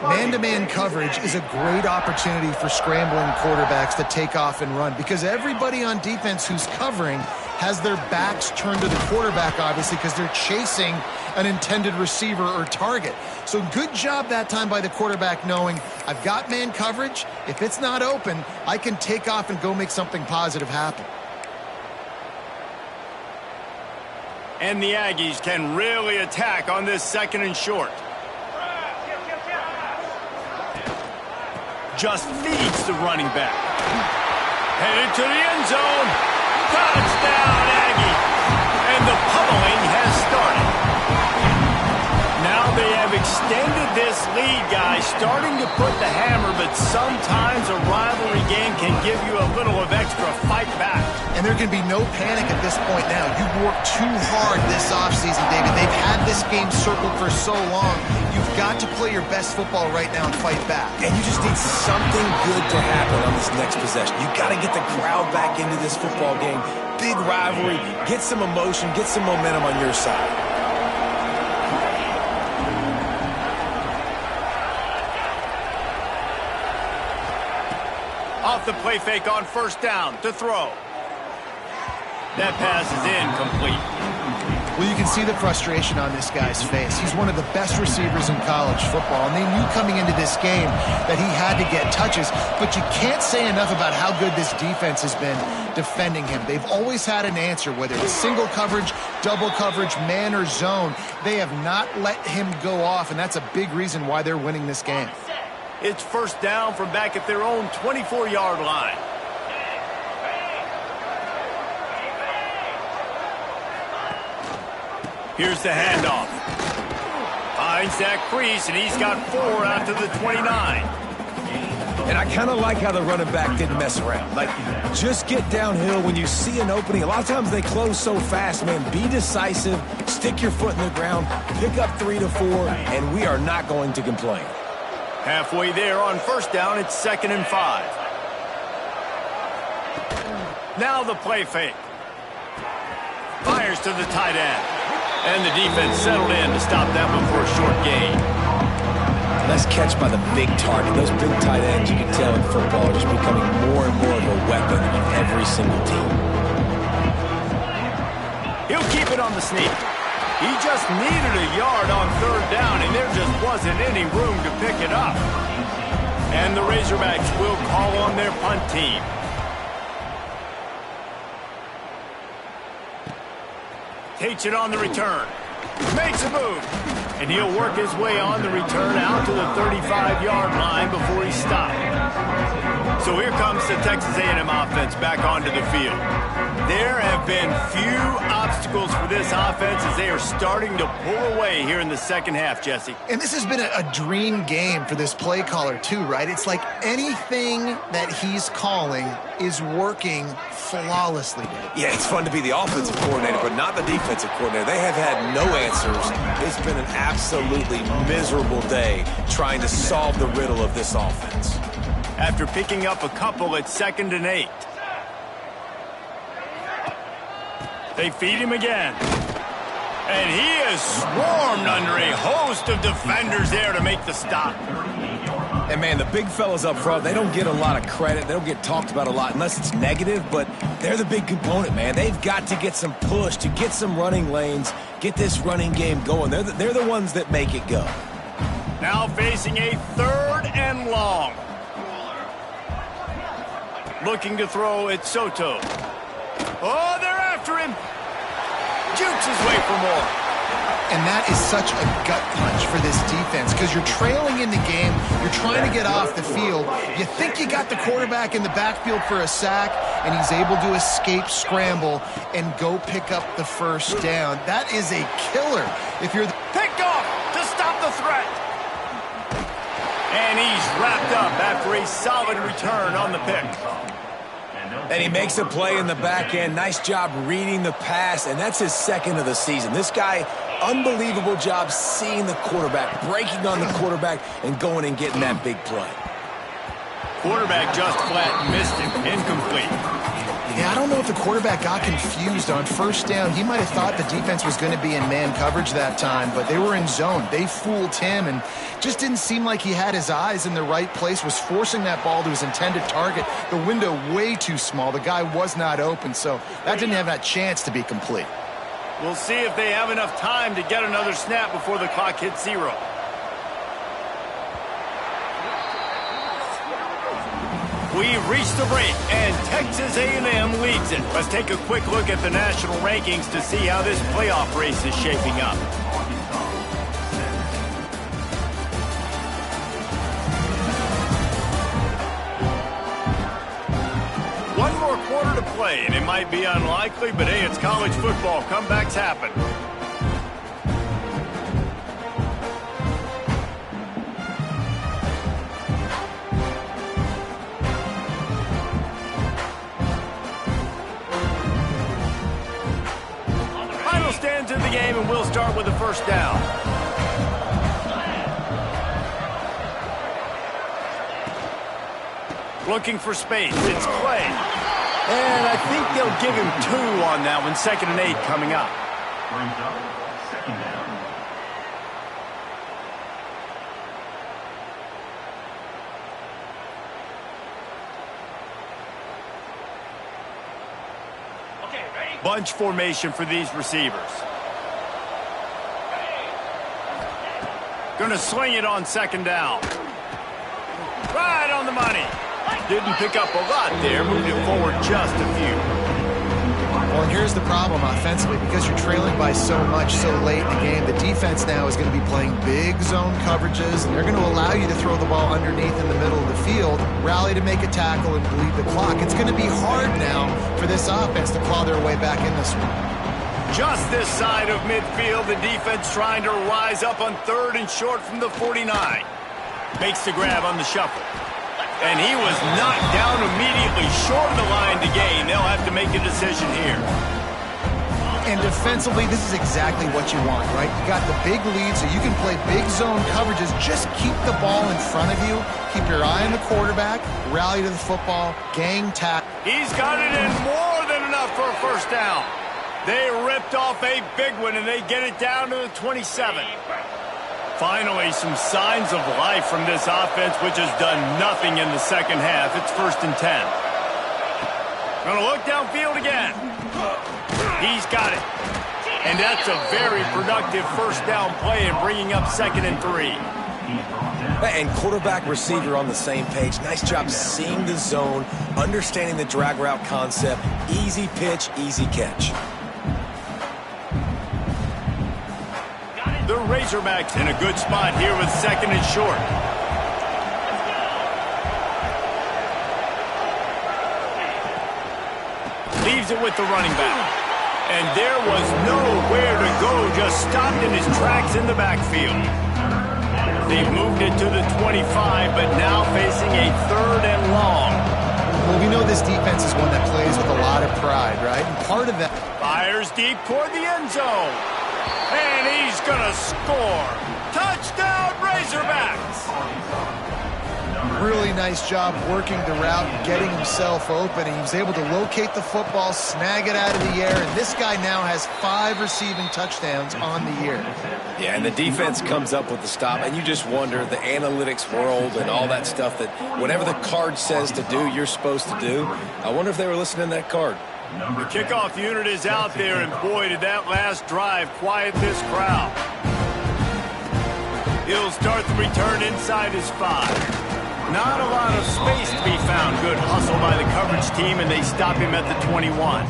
Man-to-man coverage is a great opportunity for scrambling quarterbacks to take off and run because everybody on defense who's covering has their backs turned to the quarterback, obviously, because they're chasing an intended receiver or target. So good job that time by the quarterback knowing I've got man coverage. If it's not open, I can take off and go make something positive happen. And the Aggies can really attack on this 2nd and short. Just feeds the running back. Headed to the end zone. Touchdown, Aggie. And the pummeling has started. Now they have extended this lead, guys, starting to put the hammer, but sometimes a rivalry game can give you a little of extra fight back. And there can be no panic at this point now. You've worked too hard this offseason, David. They've had this game circled for so long. You've got to play your best football right now and fight back. And you just need something good to happen on this next possession. You got to get the crowd back into this football game. Big rivalry. Get some emotion. Get some momentum on your side. Off the play fake on 1st down to throw. That pass is incomplete. Well, you can see the frustration on this guy's face. He's one of the best receivers in college football, and they knew coming into this game that he had to get touches, but you can't say enough about how good this defense has been defending him. They've always had an answer, whether it's single coverage, double coverage, man or zone. They have not let him go off, and that's a big reason why they're winning this game. It's 1st down from back at their own 24-yard line. Here's the handoff. Finds that crease, and he's got 4 out to the 29. And I kind of like how the running back didn't mess around. Like, just get downhill when you see an opening. A lot of times they close so fast, man. Be decisive, stick your foot in the ground, pick up 3 to 4, and we are not going to complain. Halfway there on 1st down, it's 2nd and 5. Now the play fake. Fires to the tight end. And the defense settled in to stop that one for a short gain. Nice catch by the big target. Those big tight ends, you can tell in football, are just becoming more and more of a weapon on every single team. He'll keep it on the sneak. He just needed a yard on 3rd down, and there just wasn't any room to pick it up. And the Razorbacks will call on their punt team. Takes it on the return. Makes a move. And he'll work his way on the return out to the 35-yard line before he's stopped. So here comes the Texas A&M offense back onto the field. There have been few obstacles for this offense as they are starting to pull away here in the 2nd half, Jesse. And this has been a dream game for this play caller too, right? It's like anything that he's calling is working flawlessly. Yeah, it's fun to be the offensive coordinator, but not the defensive coordinator. They have had no answers. It's been an absolutely miserable day trying to solve the riddle of this offense. After picking up a couple at 2nd and 8. They feed him again. And he is swarmed under a host of defenders there to make the stop. And, man, the big fellas up front, they don't get a lot of credit. They don't get talked about a lot unless it's negative, but they're the big component, man. They've got to get some push, to get some running lanes, get this running game going. They're the ones that make it go. Now facing a 3rd and long. Looking to throw at Soto. Oh, they're after him. Jukes his way for more. And that is such a gut punch for this defense because you're trailing in the game. You're trying to get off the field. You think you got the quarterback in the backfield for a sack, and he's able to escape, scramble, and go pick up the 1st down. That is a killer. If you're picked off to stop the threat. And he's wrapped up after a solid return on the pick. And he makes a play in the back end. Nice job reading the pass, and that's his 2nd of the season. This guy, unbelievable job seeing the quarterback, breaking on the quarterback, and going and getting that big play. Quarterback just flat missed him. Incomplete. Yeah, I don't know if the quarterback got confused on first down. He might have thought the defense was going to be in man coverage that time, but they were in zone. They fooled him and just didn't seem like he had his eyes in the right place, was forcing that ball to his intended target. The window way too small. The guy was not open, so that didn't have that chance to be complete. We'll see if they have enough time to get another snap before the clock hits 0. We've reached the break, and Texas A&M leads it. Let's take a quick look at the national rankings to see how this playoff race is shaping up. One more quarter to play, and it might be unlikely, but hey, it's college football. Comebacks happen. Stands in the game, and we'll start with the first down. Looking for space. It's Clay. And I think they'll give him 2 on that one. 2nd and 8 coming up. Second down. Bunch formation for these receivers. Going to swing it on 2nd down. Right on the money. Didn't pick up a lot there. Moved it forward just a few. Well, here's the problem offensively. Because you're trailing by so much so late in the game, the defense now is going to be playing big zone coverages, and they're going to allow you to throw the ball underneath in the middle of the field, rally to make a tackle, and bleed the clock. It's going to be hard now for this offense to claw their way back in this one. Just this side of midfield, the defense trying to rise up on 3rd and short from the 49. Makes the grab on the shuffle. And he was knocked down immediately short of the line to gain. They'll have to make a decision here. And defensively, this is exactly what you want, right? You got the big lead, so you can play big zone coverages. Just keep the ball in front of you. Keep your eye on the quarterback. Rally to the football. Gang tackle. He's got it in more than enough for a first down. They ripped off a big one, and they get it down to the 27. Finally, some signs of life from this offense, which has done nothing in the second half. It's 1st and 10. Going to look downfield again. He's got it. And that's a very productive first down play and bringing up 2nd and 3. And quarterback receiver on the same page. Nice job seeing the zone, understanding the drag route concept. Easy pitch, easy catch. The Razorbacks in a good spot here with 2nd and short. Leaves it with the running back. And there was nowhere to go, just stopped in his tracks in the backfield. They've moved it to the 25, but now facing a 3rd and long. Well, we know this defense is one that plays with a lot of pride, right? And part of that... Fires deep toward the end zone. And he's going to score. Touchdown, Razorbacks! Really nice job working the route and getting himself open. He was able to locate the football, snag it out of the air, and this guy now has 5 receiving touchdowns on the year. Yeah, and the defense comes up with the stop, and you just wonder, the analytics world and all that stuff, that whatever the card says to do, you're supposed to do. I wonder if they were listening to that card. The kickoff unit is out there, and boy, did that last drive quiet this crowd. He'll start the return inside his 5. Not a lot of space to be found. Good hustle by the coverage team, and they stop him at the 21.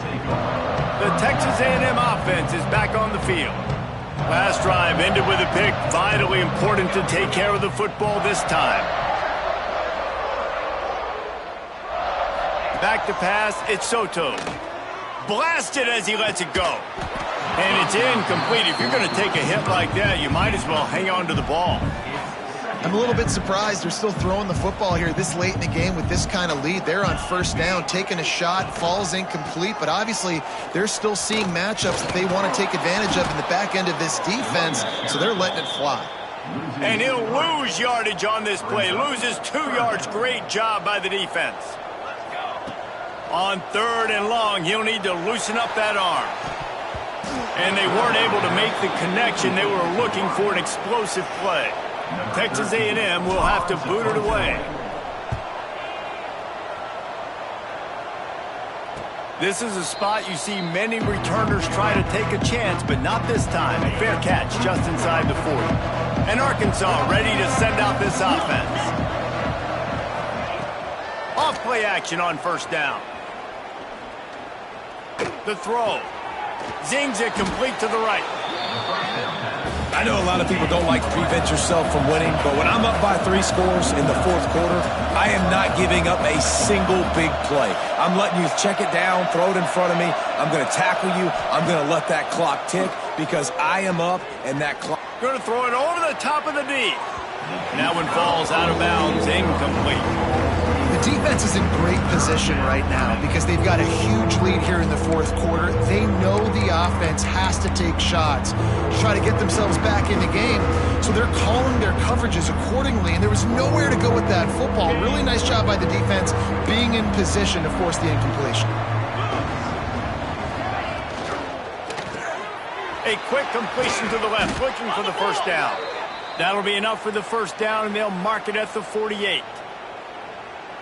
The Texas A&M offense is back on the field. Last drive ended with a pick. Vitally important to take care of the football this time. Back to pass, it's Soto. Blasted as he lets it go. And it's incomplete. If you're going to take a hit like that, you might as well hang on to the ball. I'm a little bit surprised they're still throwing the football here this late in the game with this kind of lead. They're on first down, taking a shot, falls incomplete, but obviously they're still seeing matchups that they want to take advantage of in the back end of this defense, so they're letting it fly. And he'll lose yardage on this play. Loses 2 yards. Great job by the defense. On 3rd and long, he'll need to loosen up that arm. And they weren't able to make the connection. They were looking for an explosive play. Texas A&M will have to boot it away. This is a spot you see many returners try to take a chance, but not this time. A fair catch just inside the 40. And Arkansas ready to send out this offense. Off play action on 1st down. The throw. Zings it complete to the right. I know a lot of people don't like to prevent yourself from winning, but when I'm up by 3 scores in the 4th quarter, I am not giving up a single big play. I'm letting you check it down, throw it in front of me. I'm going to tackle you. I'm going to let that clock tick because I am up and that clock. Going to throw it over the top of the D. And that one falls out of bounds, incomplete. The defense is in great position right now because they've got a huge lead here in the 4th quarter. They know the offense has to take shots to try to get themselves back in the game. So they're calling their coverages accordingly, and there was nowhere to go with that football. Really nice job by the defense being in position to force the incompletion. A quick completion to the left, looking for the 1st down. That'll be enough for the 1st down, and they'll mark it at the 48.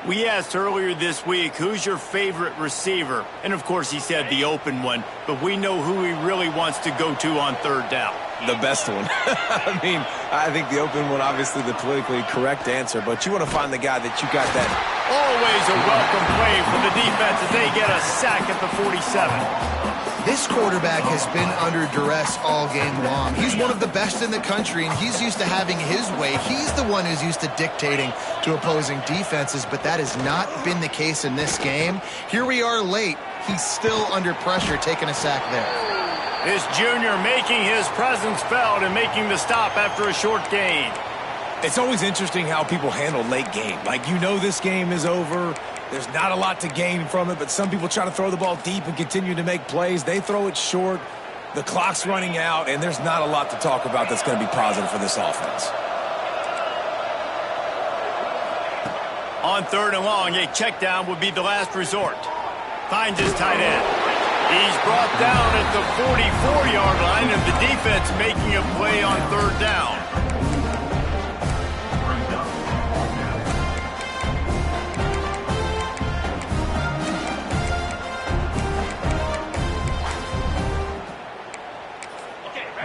We asked earlier this week, who's your favorite receiver? And, of course, he said the open one, but we know who he really wants to go to on 3rd down. The best one. I mean, I think the open one, obviously the politically correct answer, but you want to find the guy that you got that. Always a welcome play for the defense as they get a sack at the 47. This quarterback has been under duress all game long. He's one of the best in the country, and he's used to having his way. He's the one who's used to dictating to opposing defenses, but that has not been the case in this game. Here we are late. He's still under pressure, taking a sack there. This junior making his presence felt and making the stop after a short gain. It's always interesting how people handle late game. Like, you know this game is over. There's not a lot to gain from it, but some people try to throw the ball deep and continue to make plays. They throw it short. The clock's running out, and there's not a lot to talk about that's going to be positive for this offense. On 3rd and long, a check down would be the last resort. Finds his tight end. He's brought down at the 44-yard line, and the defense making a play on 3rd down.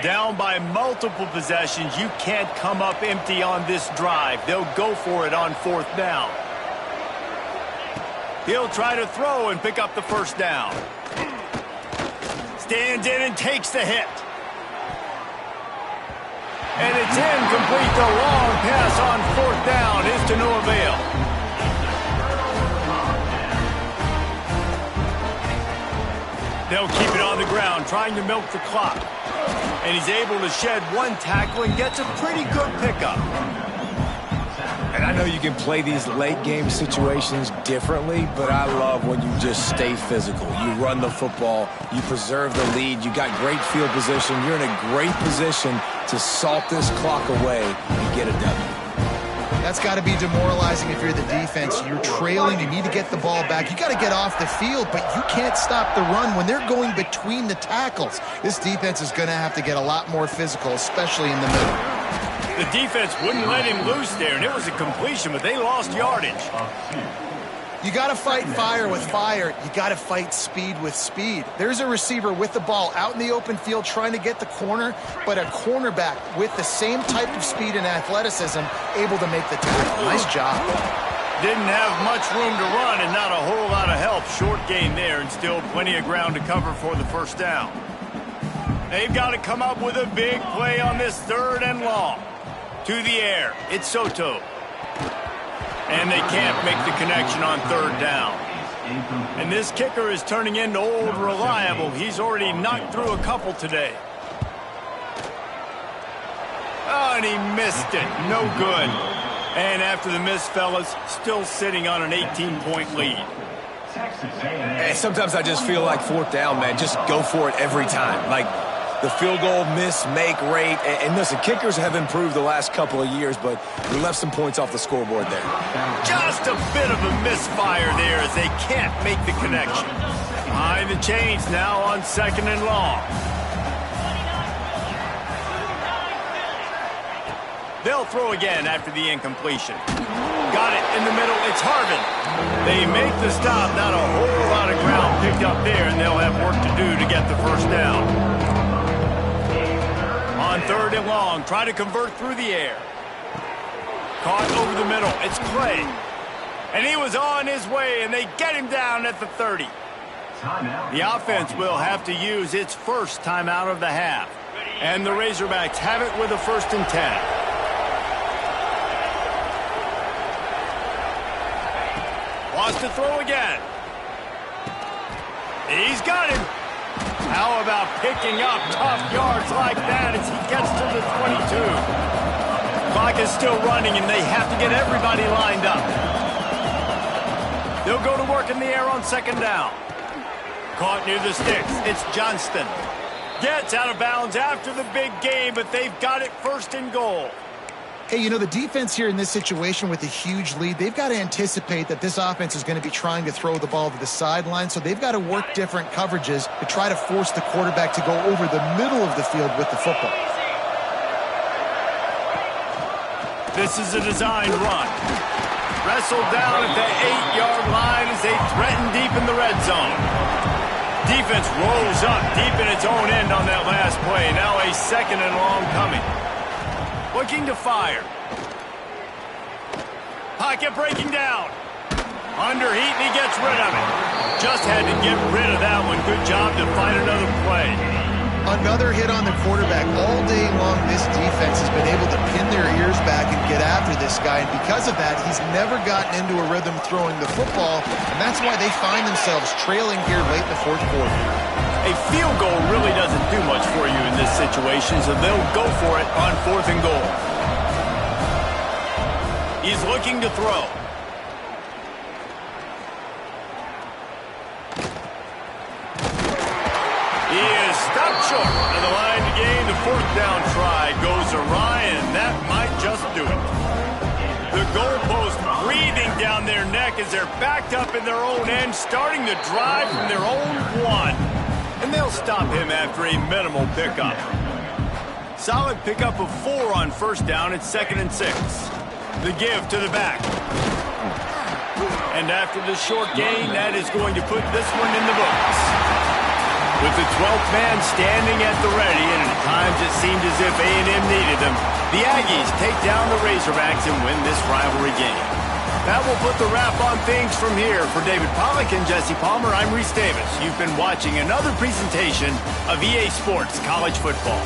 Down by multiple possessions, you can't come up empty on this drive. They'll go for it on 4th down. He'll try to throw and pick up the 1st down. Stands in and takes the hit. And it's incomplete. The long pass on 4th down is to no avail. They'll keep it on the ground, trying to milk the clock. And he's able to shed one tackle and gets a pretty good pickup. And I know you can play these late game situations differently, but I love when you just stay physical. You run the football, you preserve the lead, you got great field position, you're in a great position to salt this clock away and get a W. That's got to be demoralizing if you're the defense. You're trailing. You need to get the ball back. You got to get off the field, but you can't stop the run when they're going between the tackles. This defense is going to have to get a lot more physical, especially in the middle. The defense wouldn't let him loose there, and it was a completion, but they lost yardage. You got to fight fire with fire. You got to fight speed with speed. There's a receiver with the ball out in the open field trying to get the corner, but a cornerback with the same type of speed and athleticism able to make the tackle. Nice job. Didn't have much room to run and not a whole lot of help. Short gain there and still plenty of ground to cover for the 1st down. They've got to come up with a big play on this 3rd and long. To the air. It's Soto. And they can't make the connection on 3rd down. And this kicker is turning into old reliable. He's already knocked through a couple today. Oh, and he missed it. No good. And after the miss, fellas, still sitting on an 18-point lead. And sometimes I just feel like 4th down, man, just go for it every time. Like, the field goal miss-make rate. And listen, kickers have improved the last couple of years, but we left some points off the scoreboard there. Just a bit of a misfire there as they can't make the connection. Behind the chains now on 2nd and long. They'll throw again after the incompletion. Got it in the middle. It's Harvin. They make the stop. Not a whole lot of ground picked up there, and they'll have work to do to get the first down. On 3rd and long, try to convert through the air. Caught over the middle. It's Clay. And he was on his way, and they get him down at the 30. The offense will have to use its first timeout of the half. And the Razorbacks have it with a 1st and 10. Wants to throw again. He's got him. How about picking up tough yards like that as he gets to the 22? Clock is still running, and they have to get everybody lined up. They'll go to work in the air on 2nd down. Caught near the sticks. It's Johnston. Gets out of bounds after the big game, but they've got it 1st and goal. Hey, you know, the defense here in this situation with a huge lead, they've got to anticipate that this offense is going to be trying to throw the ball to the sideline, so they've got to work different coverages to try to force the quarterback to go over the middle of the field with the football. This is a designed run. Wrestled down at the 8-yard line as they threaten deep in the red zone. Defense rolls up deep in its own end on that last play. Now a 2nd and long coming. Looking to fire. Pocket breaking down. Under heat, and he gets rid of it. Just had to get rid of that one. Good job to find another play. Another hit on the quarterback. All day long, this defense has been able to pin their ears back and get after this guy. And because of that, he's never gotten into a rhythm throwing the football. And that's why they find themselves trailing here late in the 4th quarter. A field goal really doesn't do much for you in this situation, so they'll go for it on 4th and goal. He's looking to throw. He is stopped short on the line to gain. The 4th down try goes awry, and that might just do it. The goalpost breathing down their neck as they're backed up in their own end, starting to drive from their own 1. And they'll stop him after a minimal pickup. Solid pickup of 4 on 1st down. It's 2nd and 6. The give to the back. And after the short gain, that is going to put this one in the books. With the 12th man standing at the ready, and at times it seemed as if A&M needed them, the Aggies take down the Razorbacks and win this rivalry game. That will put the wrap on things from here. For David Pollack and Jesse Palmer, I'm Reese Davis. You've been watching another presentation of EA Sports College Football.